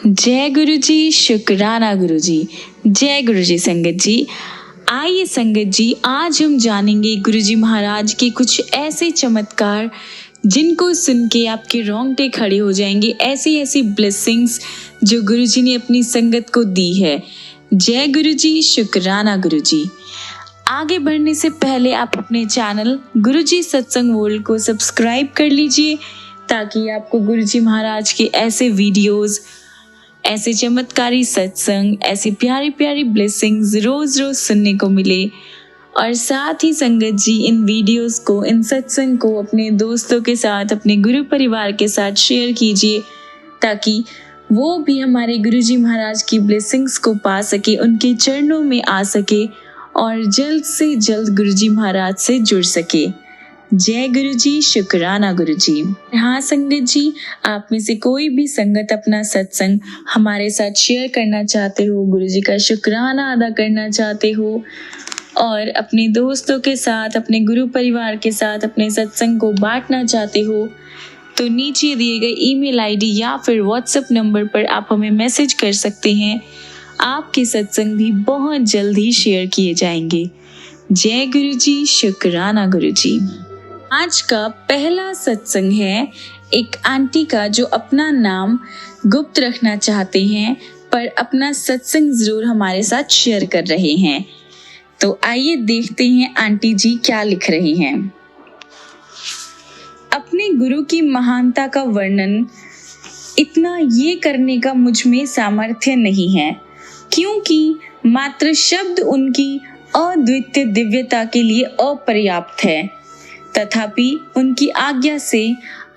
जय गुरु जी, शुक्राना गुरु जी। जय गुरु जी संगत जी। आइए संगत जी, आज हम जानेंगे गुरु जी महाराज के कुछ ऐसे चमत्कार जिनको सुन के आपके रोंगटे खड़े हो जाएंगे। ऐसी ऐसी ब्लेसिंग्स जो गुरु जी ने अपनी संगत को दी है। जय गुरु जी, शुक्राना गुरु जी। आगे बढ़ने से पहले आप अपने चैनल गुरु जी सत्संग वर्ल्ड को सब्सक्राइब कर लीजिए ताकि आपको गुरु जी महाराज के ऐसे वीडियोस, ऐसे चमत्कारी सत्संग, ऐसी प्यारी प्यारी ब्लेसिंग्स रोज रोज सुनने को मिले। और साथ ही संगत जी, इन वीडियोस को, इन सत्संग को अपने दोस्तों के साथ, अपने गुरु परिवार के साथ शेयर कीजिए ताकि वो भी हमारे गुरु जी महाराज की ब्लेसिंग्स को पा सके, उनके चरणों में आ सके और जल्द से जल्द गुरु जी महाराज से जुड़ सके। जय गुरु जी, शुक्राना गुरु जी। हाँ संगत जी, आप में से कोई भी संगत अपना सत्संग हमारे साथ शेयर करना चाहते हो, गुरु जी का शुक्राना अदा करना चाहते हो और अपने दोस्तों के साथ, अपने गुरु परिवार के साथ अपने सत्संग को बांटना चाहते हो, तो नीचे दिए गए ईमेल आईडी या फिर व्हाट्सएप नंबर पर आप हमें मैसेज कर सकते हैं। आपके सत्संग भी बहुत जल्द ही शेयर किए जाएंगे। जय गुरु जी, शुक्राना गुरु जी। आज का पहला सत्संग है एक आंटी का जो अपना नाम गुप्त रखना चाहते हैं पर अपना सत्संग जरूर हमारे साथ शेयर कर रहे हैं। तो आइए देखते हैं आंटी जी क्या लिख रही हैं। अपने गुरु की महानता का वर्णन इतना ये करने का मुझ में सामर्थ्य नहीं है, क्योंकि मात्र शब्द उनकी अद्वितीय दिव्यता के लिए अपर्याप्त है। तथापि उनकी आज्ञा से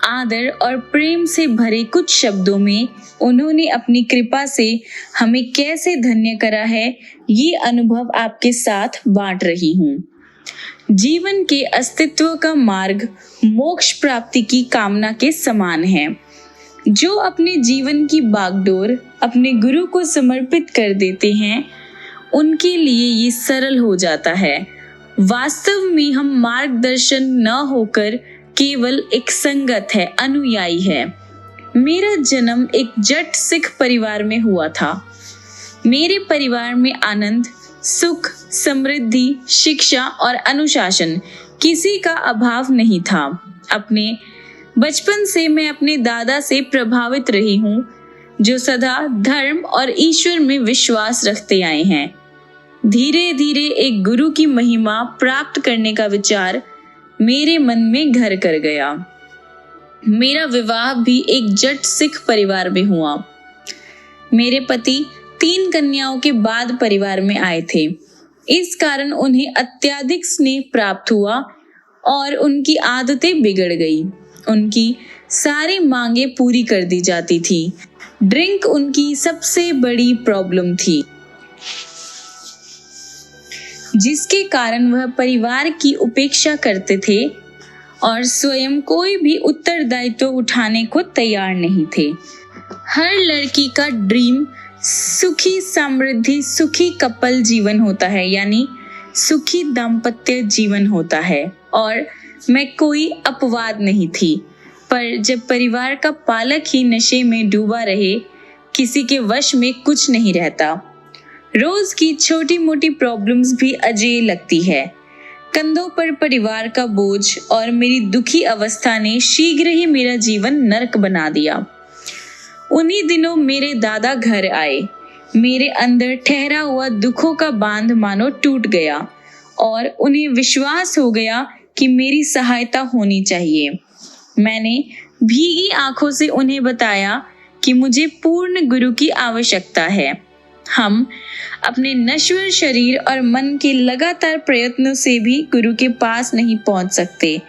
आदर और प्रेम से भरे कुछ शब्दों में उन्होंने अपनी कृपा से हमें कैसे धन्य करा है, ये अनुभव आपके साथ बांट रही हूँ। जीवन के अस्तित्व का मार्ग मोक्ष प्राप्ति की कामना के समान है। जो अपने जीवन की बागडोर अपने गुरु को समर्पित कर देते हैं, उनके लिए ये सरल हो जाता है। वास्तव में हम मार्गदर्शन न होकर केवल एक संगत है, अनुयायी है। मेरा जन्म एक जट सिख परिवार में हुआ था। मेरे परिवार में आनंद, सुख, समृद्धि, शिक्षा और अनुशासन किसी का अभाव नहीं था। अपने बचपन से मैं अपने दादा से प्रभावित रही हूँ, जो सदा धर्म और ईश्वर में विश्वास रखते आए हैं। धीरे धीरे एक गुरु की महिमा प्राप्त करने का विचार मेरे मन में घर कर गया। मेरा विवाह भी एक जट सिख परिवार में हुआ। मेरे पति 3 कन्याओं के बाद परिवार में आए थे। इस कारण उन्हें अत्यधिक स्नेह प्राप्त हुआ और उनकी आदतें बिगड़ गई। उनकी सारी मांगे पूरी कर दी जाती थी। ड्रिंक उनकी सबसे बड़ी प्रॉब्लम थी, जिसके कारण वह परिवार की उपेक्षा करते थे और स्वयं कोई भी उत्तरदायित्व उठाने को तैयार नहीं थे। हर लड़की का ड्रीम सुखी समृद्धि, सुखी कपल जीवन होता है, यानी सुखी दाम्पत्य जीवन होता है, और मैं कोई अपवाद नहीं थी। पर जब परिवार का पालक ही नशे में डूबा रहे, किसी के वश में कुछ नहीं रहता। रोज की छोटी मोटी प्रॉब्लम्स भी अजय लगती है। कंधों पर परिवार का बोझ और मेरी दुखी अवस्था ने शीघ्र ही मेरा जीवन नरक बना दिया। उन्हीं दिनों मेरे दादा घर आए। मेरे अंदर ठहरा हुआ दुखों का बांध मानो टूट गया और उन्हें विश्वास हो गया कि मेरी सहायता होनी चाहिए। मैंने भीगी आंखों से उन्हें बताया कि मुझे पूर्ण गुरु की आवश्यकता है। हम अपने नश्वर शरीर और मन के लगातार प्रयत्नों से भी गुरु के पास नहीं पहुंच सकते,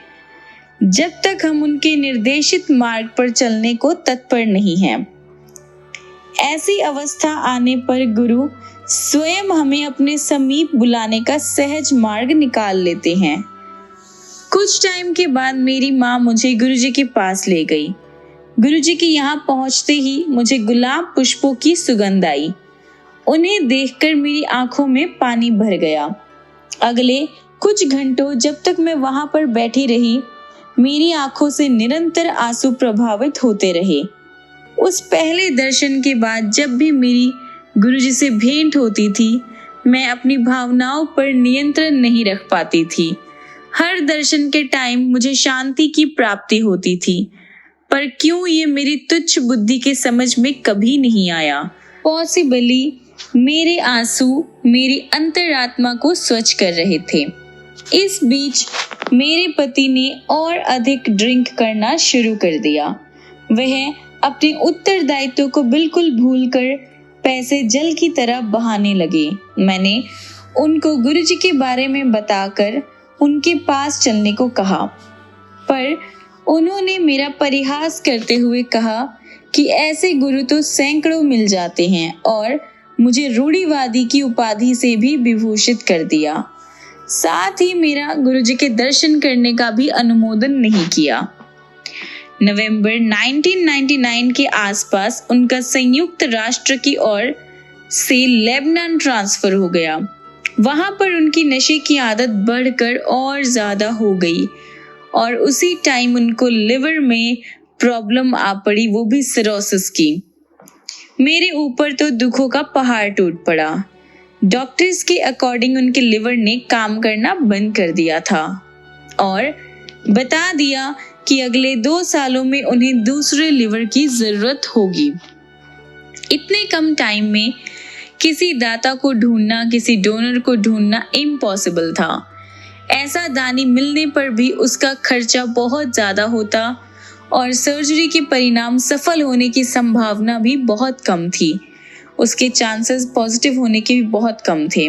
जब तक हम उनके निर्देशित मार्ग पर चलने को तत्पर नहीं हैं। ऐसी अवस्था आने पर गुरु स्वयं हमें अपने समीप बुलाने का सहज मार्ग निकाल लेते हैं। कुछ टाइम के बाद मेरी माँ मुझे गुरु जी के पास ले गई। गुरु जी के यहाँ पहुंचते ही मुझे गुलाब पुष्पों की सुगंध आई। उन्हें देखकर मेरी आंखों में पानी भर गया। अगले कुछ घंटों जब तक मैं वहां पर बैठी रही, मेरी आंखों से निरंतर आंसू प्रभावित होते रहे। उस पहले दर्शन के बाद जब भी मेरी गुरुजी से भेंट होती थी, मैं अपनी भावनाओं पर नियंत्रण नहीं रख पाती थी। हर दर्शन के टाइम मुझे शांति की प्राप्ति होती थी, पर क्यों ये मेरी तुच्छ बुद्धि के समझ में कभी नहीं आया। पॉसिबली मेरे आंसू मेरी अंतरात्मा को स्वच्छ कर रहे थे। इस बीच मेरे पति ने और अधिक ड्रिंक करना शुरू कर दिया। वह अपने उत्तरदायित्व को बिल्कुल भूलकर पैसे जल की तरह बहाने लगे। मैंने उनको गुरुजी के बारे में बताकर उनके पास चलने को कहा, पर उन्होंने मेरा परिहास करते हुए कहा कि ऐसे गुरु तो सैकड़ों मिल जाते हैं, और मुझे रूढ़िवादी की उपाधि से भी विभूषित कर दिया। साथ ही मेरा गुरुजी के दर्शन करने का भी अनुमोदन नहीं किया। नवंबर 1999 के आसपास उनका संयुक्त राष्ट्र की ओर से लेबनान ट्रांसफर हो गया। वहां पर उनकी नशे की आदत बढ़कर और ज्यादा हो गई, और उसी टाइम उनको लिवर में प्रॉब्लम आ पड़ी, वो भी सिरोसिस की। मेरे ऊपर तो दुखों का पहाड़ टूट पड़ा। डॉक्टर्स के अकॉर्डिंग उनके लिवर ने काम करना बंद कर दिया था और बता दिया कि अगले 2 सालों में उन्हें दूसरे लिवर की जरूरत होगी। इतने कम टाइम में किसी दाता को ढूंढना, किसी डोनर को ढूंढना इम्पॉसिबल था। ऐसा दानी मिलने पर भी उसका खर्चा बहुत ज्यादा होता और सर्जरी के परिणाम सफल होने की संभावना भी बहुत कम थी। उसके चांसेस पॉजिटिव होने के भी बहुत कम थे।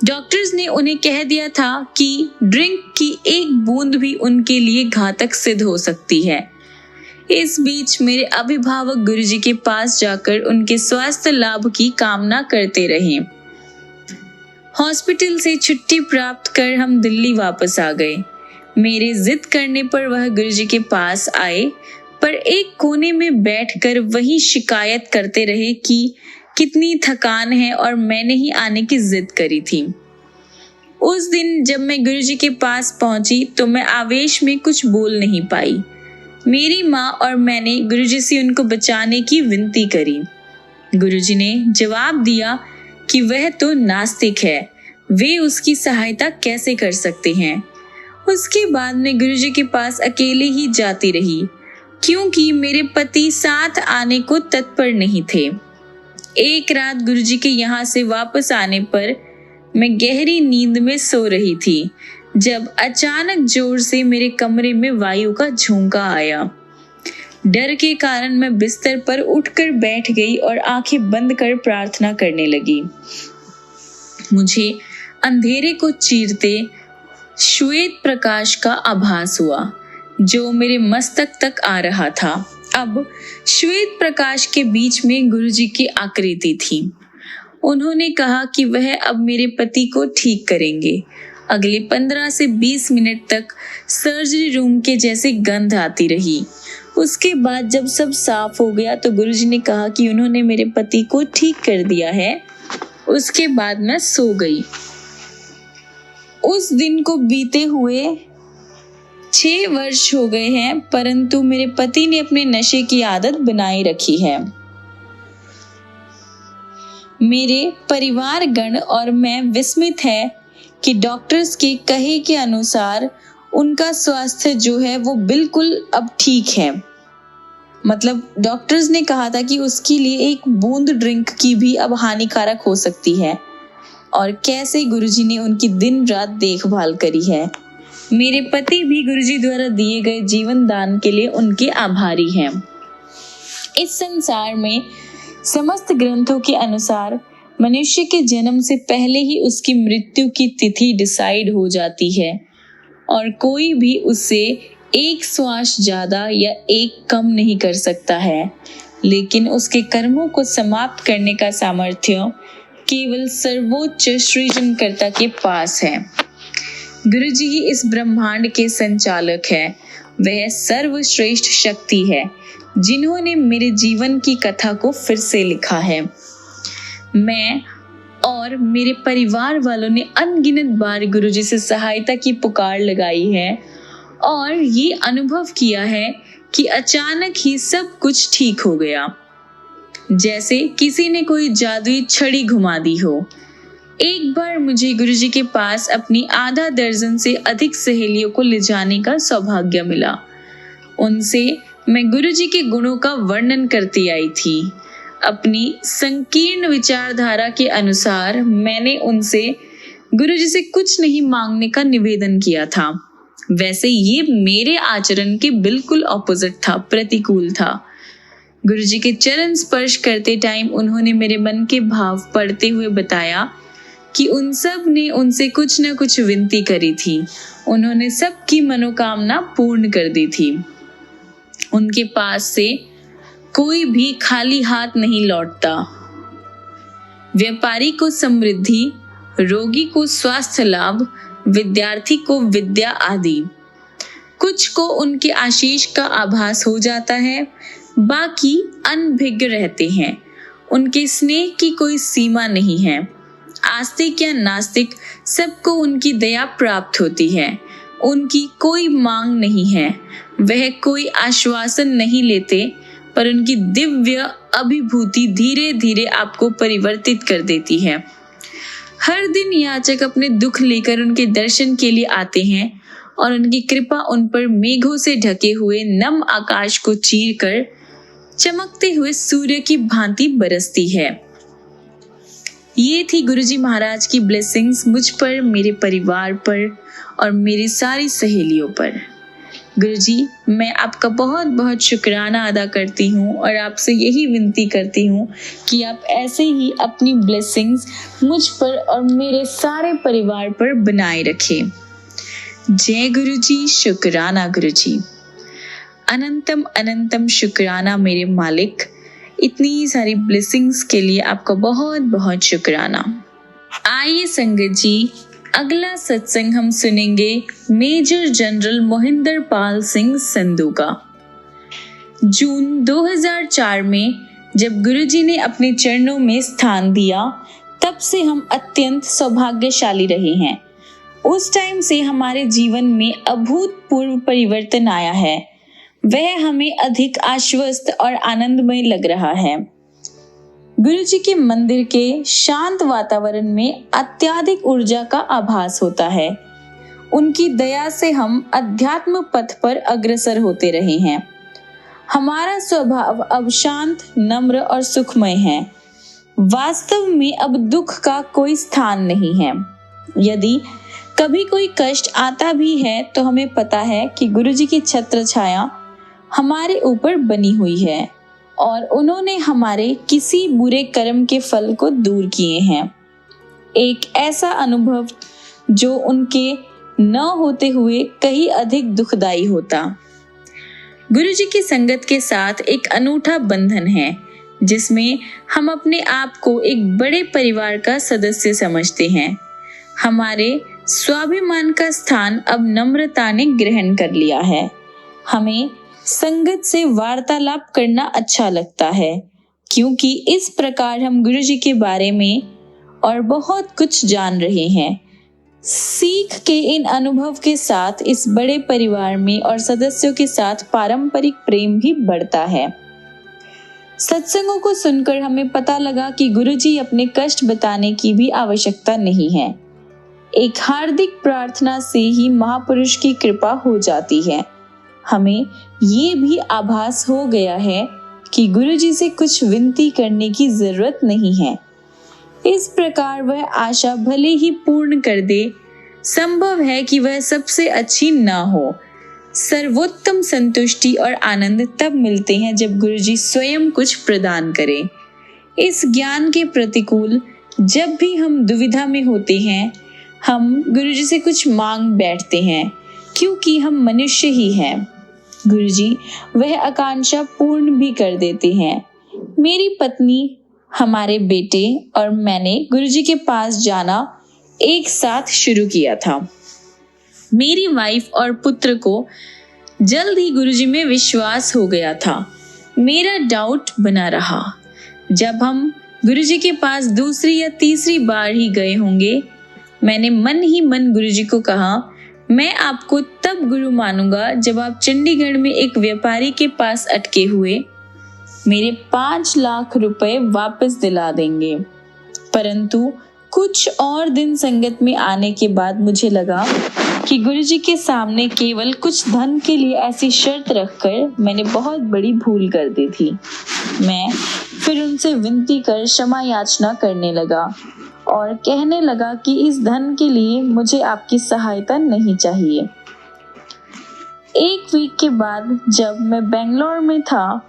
डॉक्टर्स ने उन्हें कह दिया था कि ड्रिंक की एक बूंद भी उनके लिए घातक सिद्ध हो सकती है। इस बीच मेरे अभिभावक गुरुजी के पास जाकर उनके स्वास्थ्य लाभ की कामना करते रहे। हॉस्पिटल से छुट्टी प्राप्त कर हम दिल्ली वापस आ गए। मेरे जिद करने पर वह गुरुजी के पास आए, पर एक कोने में बैठकर वही शिकायत करते रहे कि कितनी थकान है और मैंने ही आने की जिद करी थी। उस दिन जब मैं गुरुजी के पास पहुंची तो मैं आवेश में कुछ बोल नहीं पाई। मेरी माँ और मैंने गुरुजी से उनको बचाने की विनती करी। गुरुजी ने जवाब दिया कि वह तो नास्तिक है, वे उसकी सहायता कैसे कर सकते हैं। उसके बाद मैं गुरुजी के पास अकेले ही जाती रही, क्योंकि मेरे पति साथ आने को तत्पर नहीं थे। एक रात गुरुजी के यहाँ से वापस आने पर मैं गहरी नींद में सो रही थी जब अचानक जोर से मेरे कमरे में वायु का झोंका आया। डर के कारण मैं बिस्तर पर उठकर बैठ गई और आंखें बंद कर प्रार्थना करने लगी। मुझे अंधेरे को चीरते श्वेत प्रकाश का आभास हुआ जो मेरे मस्तक तक आ रहा था। अब श्वेत प्रकाश के बीच में गुरुजी की आकृति थी। उन्होंने कहा कि वह अब मेरे पति को ठीक करेंगे। अगले 15 से 20 मिनट तक सर्जरी रूम के जैसे गंध आती रही। उसके बाद जब सब साफ हो गया तो गुरुजी ने कहा कि उन्होंने मेरे पति को ठीक कर दिया है। उसके बाद मैं सो गई। उस दिन को बीते हुए 6 वर्ष हो गए हैं, परंतु मेरे पति ने अपने नशे की आदत बनाए रखी है। मेरे परिवार गण और मैं विस्मित है कि डॉक्टर्स के कहे के अनुसार उनका स्वास्थ्य जो है वो बिल्कुल अब ठीक है। मतलब डॉक्टर्स ने कहा था कि उसके लिए एक बूंद ड्रिंक की भी अब हानिकारक हो सकती है, और कैसे गुरुजी ने उनकी दिन रात देखभाल करी है। मेरे पति भी गुरुजी द्वारा दिए गए जीवन दान के लिए उनके आभारी हैं। इस संसार में समस्त ग्रंथों के अनुसार मनुष्य के जन्म से पहले ही उसकी मृत्यु की तिथि डिसाइड हो जाती है, और कोई भी उससे एक श्वास ज्यादा या एक कम नहीं कर सकता है। लेकिन उसके कर्मों को समाप्त करने का सामर्थ्य केवल सर्वोच्च सृजनकर्ता के पास है। गुरुजी ही इस ब्रह्मांड के संचालक है। वह सर्वश्रेष्ठ शक्ति है जिन्होंने मेरे जीवन की कथा को फिर से लिखा है। मैं और मेरे परिवार वालों ने अनगिनत बार गुरुजी से सहायता की पुकार लगाई है और ये अनुभव किया है कि अचानक ही सब कुछ ठीक हो गया, जैसे किसी ने कोई जादुई छड़ी घुमा दी हो। एक बार मुझे गुरुजी के पास अपनी आधा दर्जन से अधिक सहेलियों को ले जाने का सौभाग्य मिला। उनसे मैं गुरुजी के गुणों का वर्णन करती आई थी। अपनी संकीर्ण विचारधारा के अनुसार मैंने उनसे गुरुजी से कुछ नहीं मांगने का निवेदन किया था। वैसे ये मेरे आचरण के बिल्कुल ऑपोजिट था, प्रतिकूल था। गुरुजी के चरण स्पर्श करते टाइम उन्होंने मेरे मन के भाव पढ़ते हुए बताया कि उन सब ने उनसे कुछ न कुछ विनती करी थी। उन्होंने सबकी मनोकामना पूर्ण कर दी थी। उनके पास से कोई भी खाली हाथ नहीं लौटता। व्यापारी को समृद्धि, रोगी को स्वास्थ्य लाभ, विद्यार्थी को विद्या आदि। कुछ को उनके आशीष का आभास हो जाता है, बाकी अनभिज्ञ रहते हैं। उनके स्नेह की कोई सीमा नहीं है। आस्तिक या नास्तिक सबको उनकी दया प्राप्त होती है। उनकी कोई मांग नहीं है। वह कोई आश्वासन नहीं लेते, पर उनकी दिव्य अभिभूति धीरे धीरे आपको परिवर्तित कर देती है। हर दिन याचक अपने दुख लेकर उनके दर्शन के लिए आते हैं और उनकी कृपा उन पर मेघों से ढके हुए नम आकाश को चीरकर चमकते हुए सूर्य की भांति बरसती है। ये थी गुरुजी महाराज की ब्लेसिंग्स मुझ पर, मेरे परिवार पर और मेरी सारी सहेलियों पर। गुरुजी, मैं आपका बहुत बहुत शुक्राना अदा करती हूँ और आपसे यही विनती करती हूँ कि आप ऐसे ही अपनी ब्लेसिंग्स मुझ पर और मेरे सारे परिवार पर बनाए रखें। जय गुरुजी, शुक्राना गुरुजी। अनंतम अनंतम शुक्राना मेरे मालिक। इतनी सारी ब्लेसिंग्स के लिए आपका बहुत बहुत शुक्राना। आइए संगत जी, अगला सत्संग हम सुनेंगे मेजर जनरल मोहिंदर पाल सिंह संधू का। जून 2004 में जब गुरुजी ने अपने चरणों में स्थान दिया, तब से हम अत्यंत सौभाग्यशाली रहे हैं। उस टाइम से हमारे जीवन में अभूतपूर्व परिवर्तन आया है। वह हमें अधिक आश्वस्त और आनंदमय लग रहा है। गुरुजी के मंदिर के शांत वातावरण में अत्यधिक ऊर्जा का आभास होता है। उनकी दया से हम अध्यात्म पथ पर अग्रसर होते रहे हैं। हमारा स्वभाव अब शांत, नम्र और सुखमय है। वास्तव में अब दुख का कोई स्थान नहीं है। यदि कभी कोई कष्ट आता भी है तो हमें पता है कि गुरुजी की छत्र छाया हमारे ऊपर बनी हुई है और उन्होंने हमारे किसी बुरे कर्म के फल को दूर किए हैं। एक ऐसा अनुभव जो उनके न होते हुए कहीं अधिक दुखदाई होता। गुरुजी की संगत के साथ एक अनूठा बंधन है, जिसमें हम अपने आप को एक बड़े परिवार का सदस्य समझते हैं। हमारे स्वाभिमान का स्थान अब नम्रता ने ग्रहण कर लिया है। हमें संगत से वार्तालाप करना अच्छा लगता है, क्योंकि इस प्रकार हम गुरुजी के बारे में और बहुत कुछ जान रहे हैं। सीख के इन अनुभव के साथ इस बड़े परिवार में और सदस्यों के साथ पारंपरिक प्रेम भी बढ़ता है। सत्संगों को सुनकर हमें पता लगा कि गुरुजी अपने कष्ट बताने की भी आवश्यकता नहीं है। एक हार्दिक प्रार्थना से ही महापुरुष की कृपा हो जाती है। हमें ये भी आभास हो गया है कि गुरुजी से कुछ विनती करने की जरूरत नहीं है। इस प्रकार वह आशा भले ही पूर्ण कर दे, संभव है कि वह सबसे अच्छी ना हो। सर्वोत्तम संतुष्टि और आनंद तब मिलते हैं जब गुरुजी स्वयं कुछ प्रदान करें। इस ज्ञान के प्रतिकूल जब भी हम दुविधा में होते हैं, हम गुरुजी से कुछ मांग बैठते हैं, क्योंकि हम मनुष्य ही हैं। गुरुजी वह आकांक्षा पूर्ण भी कर देते हैं। मेरी पत्नी, हमारे बेटे और मैंने गुरुजी के पास जाना एक साथ शुरू किया था। मेरी वाइफ और पुत्र को जल्द ही गुरुजी में विश्वास हो गया था। मेरा डाउट बना रहा। जब हम गुरुजी के पास दूसरी या तीसरी बार ही गए होंगे, मैंने मन ही मन गुरुजी को कहा, मैं आपको तब गुरु मानूंगा जब आप चंडीगढ़ में एक व्यापारी के पास अटके हुए मेरे 5 लाख रुपए वापस दिला देंगे। परंतु कुछ और दिन संगत में आने के बाद मुझे लगा कि गुरुजी के सामने केवल कुछ धन के लिए ऐसी शर्त रखकर मैंने बहुत बड़ी भूल कर दी थी। मैं फिर उनसे विनती कर क्षमा याचना करने लगा और कहने लगा कि इस धन के लिए मुझे आपकी सहायता नहीं चाहिए। 1 वीक के बाद जब मैं बेंगलोर में था,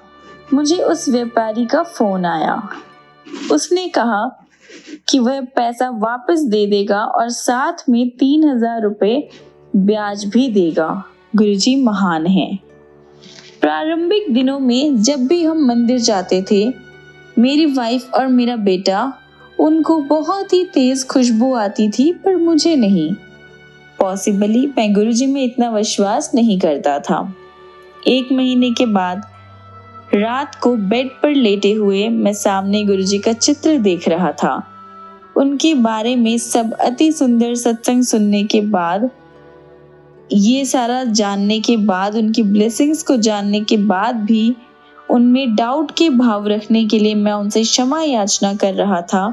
मुझे उस व्यापारी का फोन आया। उसने कहा कि वह पैसा वापस दे देगा और साथ में 3,000 रुपए ब्याज भी देगा। गुरुजी महान हैं। प्रारंभिक दिनों में जब भी हम मंदिर जाते थे, मेरी वाइफ और मेरा बेटा, उनको बहुत ही तेज खुशबू आती थी, पर मुझे नहीं। पॉसिबली मैं गुरुजी में इतना विश्वास नहीं करता था। 1 महीने के बाद रात को बेड पर लेटे हुए मैं सामने गुरुजी का चित्र देख रहा था। उनके बारे में सब अति सुंदर सत्संग सुनने के बाद, ये सारा जानने के बाद, उनकी ब्लेसिंग्स को जानने के बाद भी उनमें डाउट के भाव रखने के लिए मैं उनसे क्षमा याचना कर रहा था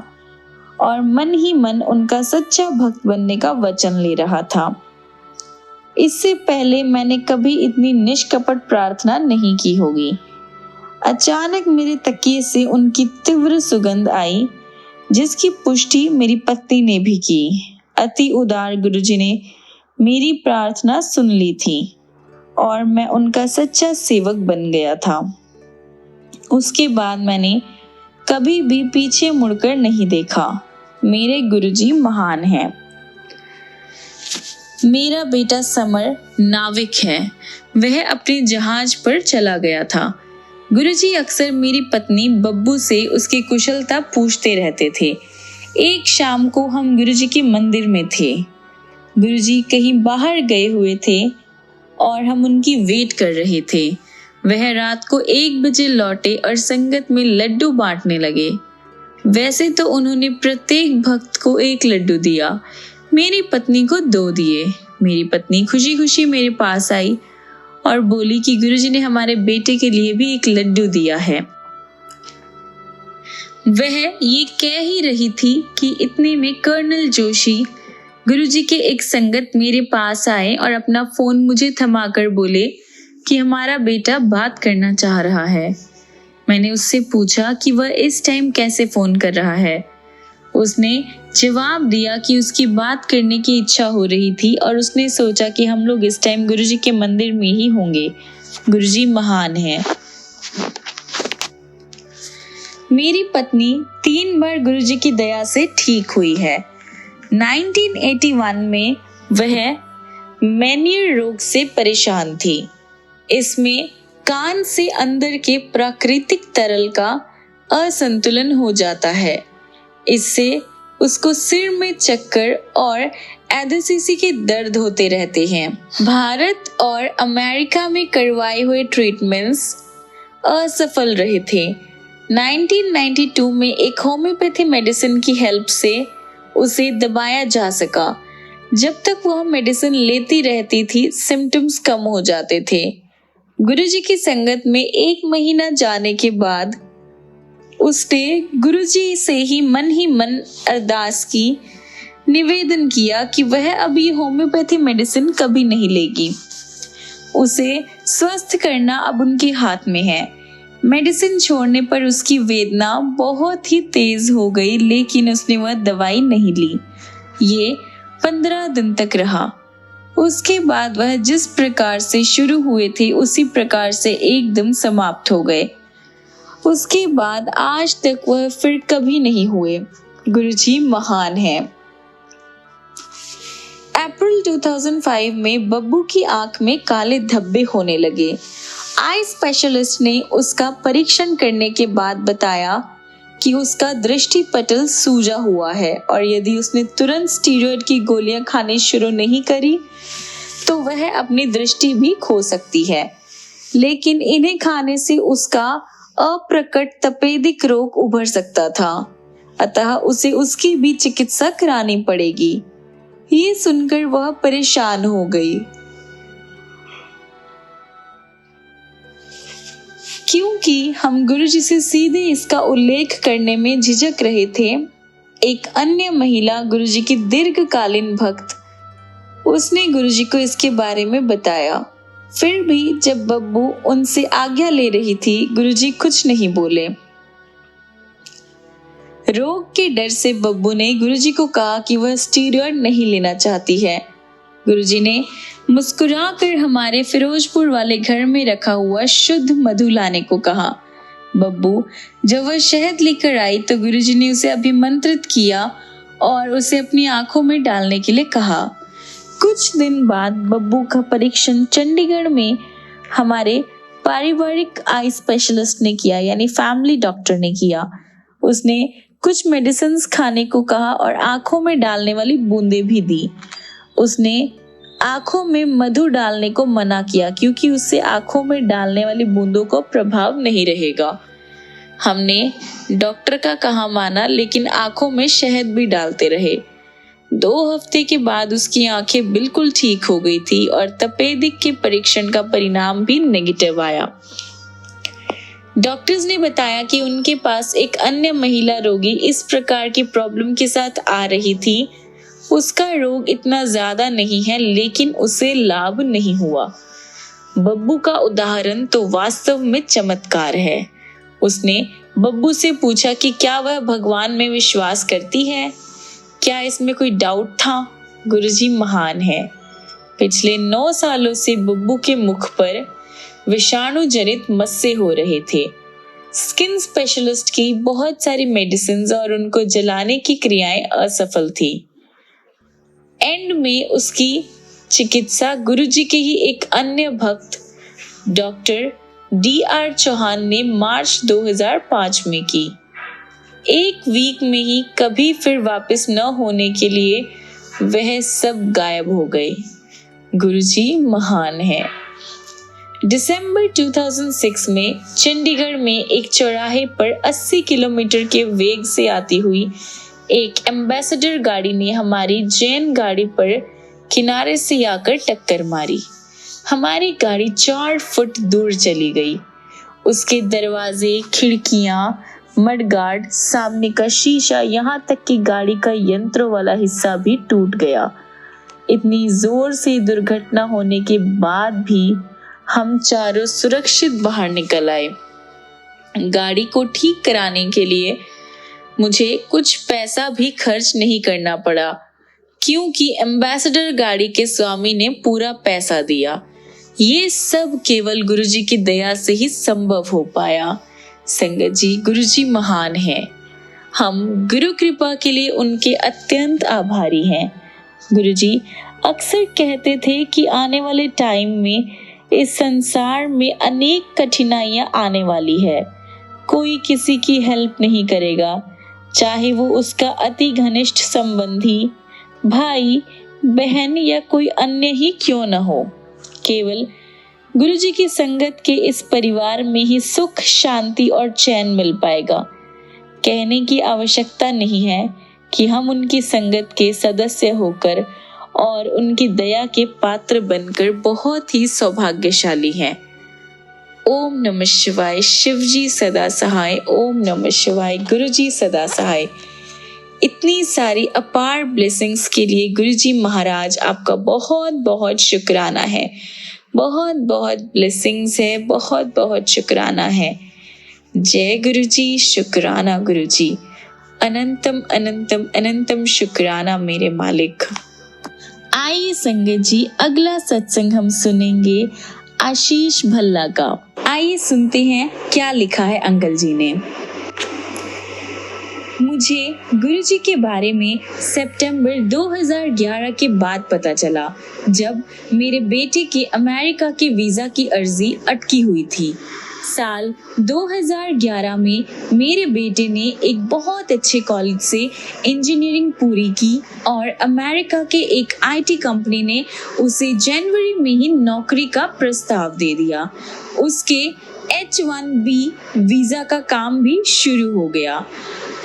और मन ही मन उनका सच्चा भक्त बनने का वचन ले रहा था। इससे पहले मैंने कभी इतनी निष्कपट प्रार्थना नहीं की होगी। अचानक मेरे तकिए से उनकी तीव्र सुगंध आई, जिसकी पुष्टि मेरी पत्नी ने भी की। अति उदार गुरुजी ने मेरी प्रार्थना सुन ली थी और मैं उनका सच्चा सेवक बन गया था। उसके बाद मैंने कभी भी पीछे मुड़कर नहीं देखा। मेरे गुरुजी महान हैं। मेरा बेटा समर नाविक है। वह अपने जहाज पर चला गया था। गुरुजी अक्सर मेरी पत्नी बब्बू से उसकी कुशलता पूछते रहते थे। एक शाम को हम गुरुजी के मंदिर में थे। गुरुजी कहीं बाहर गए हुए थे और हम उनकी वेट कर रहे थे। वह रात को 1 बजे लौटे और संगत में लड्डू बांटने लगे। वैसे तो उन्होंने प्रत्येक भक्त को 1 लड्डू दिया, मेरी पत्नी को 2 दिए। मेरी पत्नी खुशी खुशी मेरे पास आई और बोली कि गुरुजी ने हमारे बेटे के लिए भी 1 लड्डू दिया है। वह ये कह ही रही थी कि इतने में कर्नल जोशी गुरुजी के एक संगत मेरे पास आए और अपना फोन मुझे थमाकर बोले कि हमारा बेटा बात करना चाह रहा है। मैंने उससे पूछा कि वह इस टाइम कैसे फोन कर रहा है। उसने जवाब दिया कि उसकी बात करने की इच्छा हो रही थी और उसने सोचा कि हम लोग इस टाइम गुरुजी के मंदिर में ही होंगे। गुरुजी महान हैं। मेरी पत्नी 3 बार गुरुजी की दया से ठीक हुई है। 1981 में वह मेनियर रोग से परेशान थी। इसमें कान से अंदर के प्राकृतिक तरल का असंतुलन हो जाता है। इससे उसको सिर में चक्कर और एडेसिसी के दर्द होते रहते हैं। भारत और अमेरिका में करवाए हुए ट्रीटमेंट्स असफल रहे थे। 1992 में एक होम्योपैथी मेडिसिन की हेल्प से उसे दबाया जा सका। जब तक वह मेडिसिन लेती रहती थी, सिम्टम्स कम हो जाते थे। गुरुजी की संगत में 1 महीना जाने के बाद उसने गुरुजी से ही मन अरदास की, निवेदन किया कि वह अभी होम्योपैथी मेडिसिन कभी नहीं लेगी। उसे स्वस्थ करना अब उनके हाथ में है। मेडिसिन छोड़ने पर उसकी वेदना बहुत ही तेज हो गई, लेकिन उसने वह दवाई नहीं ली। ये 15 दिन तक रहा। उसके बाद वह जिस प्रकार से शुरू हुए थे उसी प्रकार से एकदम समाप्त हो गए। उसके बाद आज तक वह फिर कभी नहीं हुए। गुरुजी महान हैं। अप्रैल 2005 में बब्बू की आंख में काले धब्बे होने लगे। आई स्पेशलिस्ट ने उसका परीक्षण करने के बाद बताया कि उसका दृष्टि पटल सूजा हुआ है और यदि उसने तुरंत स्टीरॉयड की गोलियां खानी शुरू नहीं करी तो वह अपनी दृष्टि भी खो सकती है। लेकिन इन्हें खाने से उसका अप्रकट तपेदिक रोग उभर सकता था, अतः उसे उसकी भी चिकित्सा करानी पड़ेगी। ये सुनकर वह परेशान हो गई, क्योंकि हम गुरुजी से सीधे इसका उल्लेख करने में झिझक रहे थे। एक अन्य महिला, गुरुजी की दीर्घकालीन भक्त, उसने गुरुजी को इसके बारे में बताया। फिर भी जब बब्बू उनसे आज्ञा ले रही थी, गुरुजी कुछ नहीं बोले। रोग के डर से बब्बू ने गुरुजी को कहा कि वह स्टीरॉयड नहीं लेना चाहती है। गुरुजी ने मुस्कुराकर हमारे फिरोजपुर वाले घर में रखा हुआ शुद्ध मधु लाने को कहा। बब्बू जब वह शहद लेकर आई तो गुरुजी ने उसे अभिमंत्रित किया और उसे अपनी आंखों में डालने के लिए कहा। कुछ दिन बाद बब्बू का परीक्षण चंडीगढ़ में हमारे पारिवारिक आई स्पेशलिस्ट ने किया, यानी फैमिली डॉक्टर ने किया। उसने कुछ मेडिसिन खाने को कहा और आंखों में डालने वाली बूंदें भी दी। उसने आंखों में मधु डालने को मना किया क्योंकि उससे आंखों में डालने वाली बूंदों को प्रभाव नहीं रहेगा। हमने डॉक्टर का कहा माना, लेकिन आंखों में शहद भी डालते रहे। 2 हफ्ते के बाद उसकी आंखें बिल्कुल ठीक हो गई थी और तपेदिक के परीक्षण का परिणाम भी नेगेटिव आया। डॉक्टर्स ने बताया कि उनके पास एक अन्य महिला रोगी इस प्रकार की प्रॉब्लम के साथ आ रही थी। उसका रोग इतना ज्यादा नहीं है, लेकिन उसे लाभ नहीं हुआ। बब्बू का उदाहरण तो वास्तव में चमत्कार है। उसने बब्बू से पूछा कि क्या वह भगवान में विश्वास करती है, क्या इसमें कोई डाउट था? गुरुजी महान है। पिछले 9 सालों से बब्बू के मुख पर विषाणु जनित मस्से हो रहे थे। स्किन स्पेशलिस्ट की बहुत सारी मेडिसिन और उनको जलाने की क्रियाएं असफल थी। एंड में उसकी चिकित्सा गुरुजी के ही एक अन्य भक्त डॉक्टर DR चौहान ने मार्च 2005 में की। 1 वीक में ही कभी फिर वापस न होने के लिए वह सब गायब हो गए। गुरुजी महान है। दिसंबर 2006 में चंडीगढ़ में एक चौराहे पर 80 किलोमीटर के वेग से आती हुई एक एम्बेसडर गाड़ी ने हमारी जैन गाड़ी पर किनारे से आकर टक्कर मारी। हमारी गाड़ी 4 फुट दूर चली गई। उसके दरवाजे, खिड़कियां, मडगार्ड, सामने का शीशा, यहाँ तक कि गाड़ी का यंत्रों वाला हिस्सा भी टूट गया। इतनी जोर से दुर्घटना होने के बाद भी हम चारों सुरक्षित बाहर निकल आए। गाड़ी को ठीक कराने के लिए मुझे कुछ पैसा भी खर्च नहीं करना पड़ा, क्योंकि एम्बेसडर गाड़ी के स्वामी ने पूरा पैसा दिया। ये सब केवल गुरुजी की दया से ही संभव हो पाया। संगत जी, गुरुजी महान है। हम गुरु कृपा के लिए उनके अत्यंत आभारी हैं। गुरुजी अक्सर कहते थे कि आने वाले टाइम में इस संसार में अनेक कठिनाइयां आने वाली है। कोई किसी की हेल्प नहीं करेगा, चाहे वो उसका अति घनिष्ठ संबंधी, भाई, बहन या कोई अन्य ही क्यों न हो। केवल गुरुजी की संगत के इस परिवार में ही सुख, शांति और चैन मिल पाएगा। कहने की आवश्यकता नहीं है कि हम उनकी संगत के सदस्य होकर और उनकी दया के पात्र बनकर बहुत ही सौभाग्यशाली हैं। ओम नमः शिवाय। शिवजी सदा सहाय। ओम नमः शिवाय। गुरुजी सदा सहाय। इतनी सारी अपार ब्लेसिंग्स के लिए गुरुजी महाराज आपका बहुत बहुत शुक्राना है। बहुत बहुत ब्लेसिंग्स है, बहुत बहुत शुक्राना है। जय गुरुजी। शुक्राना गुरुजी। अनंतम अनंतम अनंतम शुक्राना मेरे मालिक। आइए संगत जी, अगला सत्संग हम सुनेंगे आशीष भल्ला का। आइए सुनते हैं क्या लिखा है अंकल जी ने। मुझे गुरुजी के बारे में सितंबर 2011 के बाद पता चला, जब मेरे बेटे के अमेरिका के वीजा की अर्जी अटकी हुई थी। साल 2011 में मेरे बेटे ने एक बहुत अच्छे कॉलेज से इंजीनियरिंग पूरी की और अमेरिका के एक IT कंपनी ने उसे जनवरी में ही नौकरी का प्रस्ताव दे दिया। उसके H-1B वीजा का काम भी शुरू हो गया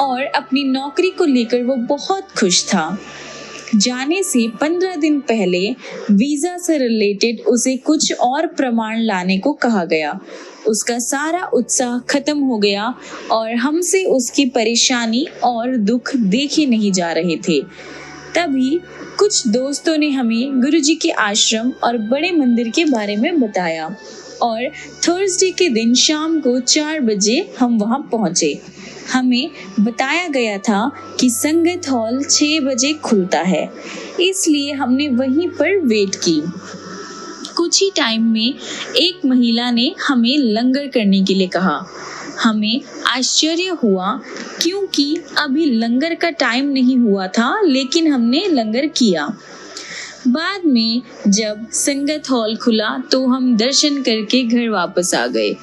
और अपनी नौकरी को लेकर वो बहुत खुश था। जाने से 15 दिन पहले वीजा से रिलेटेड उसे कुछ और प्रमाण लाने को कहा गया। उसका सारा उत्साह खत्म हो गया और हमसे उसकी परेशानी और दुख देखे नहीं जा रहे थे। तभी कुछ दोस्तों ने हमें गुरुजी के आश्रम और बड़े मंदिर के बारे में बताया और थर्सडे के दिन शाम को 4 बजे हम वहां पहुंचे। हमें बताया गया था कि संगत हॉल 6 बजे खुलता है, इसलिए हमने वहीं पर वेट की। कुछ ही टाइम में एक महिला ने हमें लंगर करने के लिए कहा। हमें आश्चर्य हुआ क्योंकि अभी लंगर का टाइम नहीं हुआ था, लेकिन हमने लंगर किया। बाद में जब संगत हॉल खुला तो हम दर्शन करके घर वापस आ गए।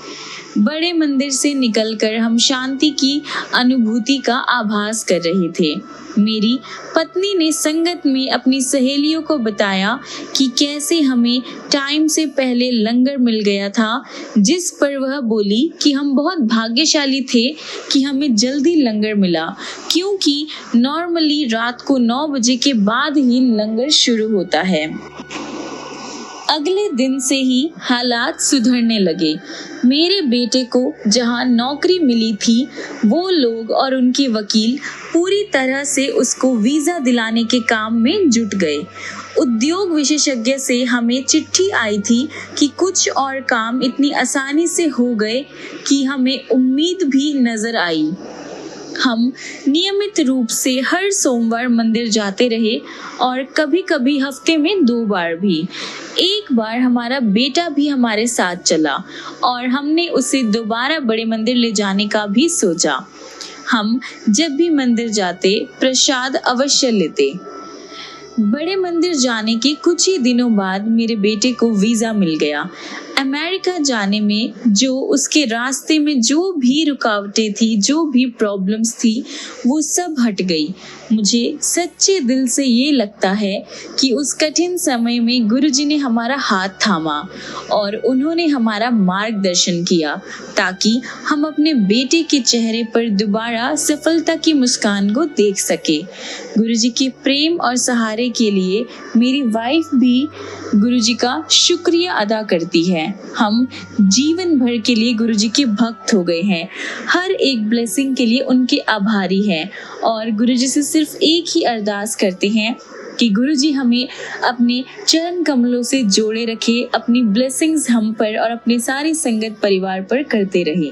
बड़े मंदिर से निकलकर हम शांति की अनुभूति का आभास कर रहे थे। मेरी पत्नी ने संगत में अपनी सहेलियों को बताया कि कैसे हमें टाइम से पहले लंगर मिल गया था, जिस पर वह बोली कि हम बहुत भाग्यशाली थे कि हमें जल्दी लंगर मिला, क्योंकि नॉर्मली रात को 9 बजे के बाद ही लंगर शुरू होता है। अगले दिन से ही हालात सुधरने लगे। मेरे बेटे को जहां नौकरी मिली थी, वो लोग और उनके वकील पूरी तरह से उसको वीजा दिलाने के काम में जुट गए। उद्योग विशेषज्ञ से हमें चिट्ठी आई थी कि कुछ और काम इतनी आसानी से हो गए कि हमें उम्मीद भी नजर आई। हम नियमित रूप से हर सोमवार मंदिर जाते रहे और कभी-कभी हफ्ते में 2 बार भी। एक बार हमारा बेटा भी हमारे साथ चला और हमने उसे दोबारा बड़े मंदिर ले जाने का भी सोचा। हम जब भी मंदिर जाते प्रसाद अवश्य लेते। बड़े मंदिर जाने के कुछ ही दिनों बाद मेरे बेटे को वीजा मिल गया। अमेरिका जाने में जो उसके रास्ते में जो भी रुकावटें थी, जो भी प्रॉब्लम्स थी, वो सब हट गई। मुझे सच्चे दिल से ये लगता है कि उस कठिन समय में गुरुजी ने हमारा हाथ थामा और उन्होंने हमारा मार्गदर्शन किया, ताकि हम अपने बेटे के चेहरे पर दोबारा सफलता की मुस्कान को देख सके। गुरुजी के प्रेम और सहारे के लिए मेरी वाइफ भी गुरुजी का शुक्रिया अदा करती है। हम जीवन भर के लिए गुरुजी के भक्त हो गए हैं, हर एक ब्लेसिंग के लिए उनके आभारी हैं और गुरुजी से सिर्फ एक ही अरदास करते हैं कि गुरुजी हमें अपने चरण कमलों से जोड़े रखे, अपनी ब्लेसिंग्स हम पर और अपने सारी संगत परिवार पर करते रहे।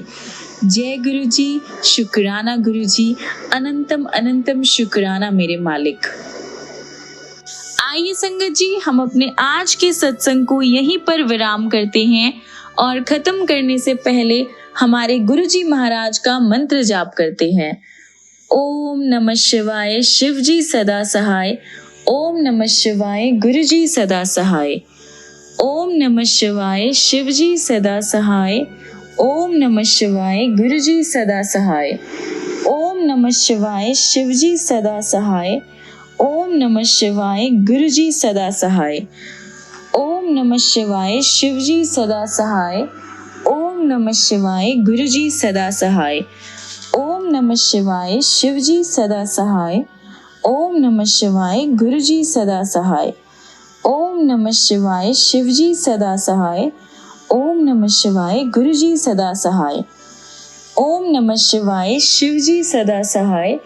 जय गुरुजी, शुक्राना गुरुजी, अनंतम अनंतम शुक्राना मेरे मालिक। आइए संगत जी, हम अपने आज के सत्संग को यहीं पर विराम करते हैं और खत्म करने से पहले हमारे गुरुजी महाराज का मंत्र जाप करते हैं। ओम नमः शिवाय, शिव जी सदा सहाय। ओम नमः शिवाय, गुरुजी सदा सहाय। ओम नमः शिवाय, शिव जी सदा सहाय। ओम नमः शिवाय, गुरुजी सदा सहाय। ओम नमः शिवाय, शिव जी सदा सहाय। ओम नमः शिवाय, गुरुजी सदा सहाय। ओम नमः शिवाय, शिव जी सदा सहाय। ओम नमः शिवाय, गुरुजी सदा सहाय। ओम नमः शिवाय, शिव जी सदा सहाय। ओम नमः शिवाय, गुरुजी सदा सहाय। ओम नमः शिवाय, शिव जी सदा सहाय। ओम नमः शिवाय, गुरुजी सदा सहाय। ओम नमः शिवाय, शिव जी सदा सहाय।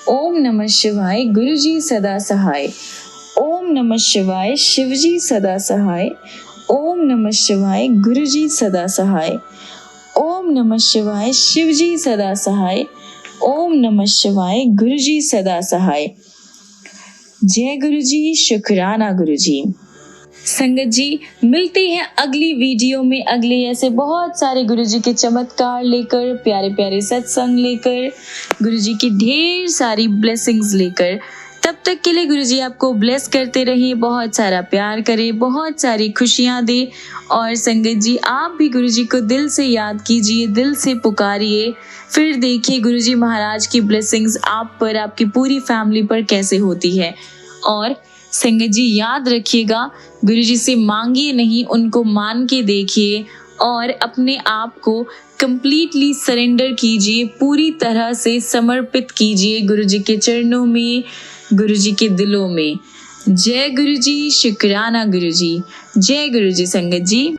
ओम नमः शिवाय, गुरुजी सदा सहाय। ओम नमः शिवाय, शिव जी सदा सहाय। ओम नमः शिवाय, गुरुजी सदा सहाय। ओम नमः शिवाय, शिव जी सदा सहाय। ओम नमः शिवाय, गुरुजी सदा सहाय। जय गुरुजी, शुक्राना गुरुजी। संगत जी, मिलते हैं अगली वीडियो में अगले ऐसे बहुत सारे गुरुजी के चमत्कार लेकर, प्यारे प्यारे सत्संग लेकर, गुरुजी की ढेर सारी ब्लेसिंग्स लेकर। तब तक के लिए गुरुजी आपको ब्लेस करते रहे, बहुत सारा प्यार करे, बहुत सारी खुशियां दे। और संगत जी, आप भी गुरुजी को दिल से याद कीजिए, दिल से पुकारिए, फिर देखिए गुरुजी महाराज की ब्लेसिंग्स आप पर, आपकी पूरी फैमिली पर कैसे होती है। और संगत जी, याद रखिएगा, गुरुजी से मांगिए नहीं, उनको मान के देखिए और अपने आप को कंप्लीटली सरेंडर कीजिए, पूरी तरह से समर्पित कीजिए गुरुजी के चरणों में, गुरुजी के दिलों में। जय गुरु जी, शुक्राना गुरु जी। जय गुरु जी संगत जी।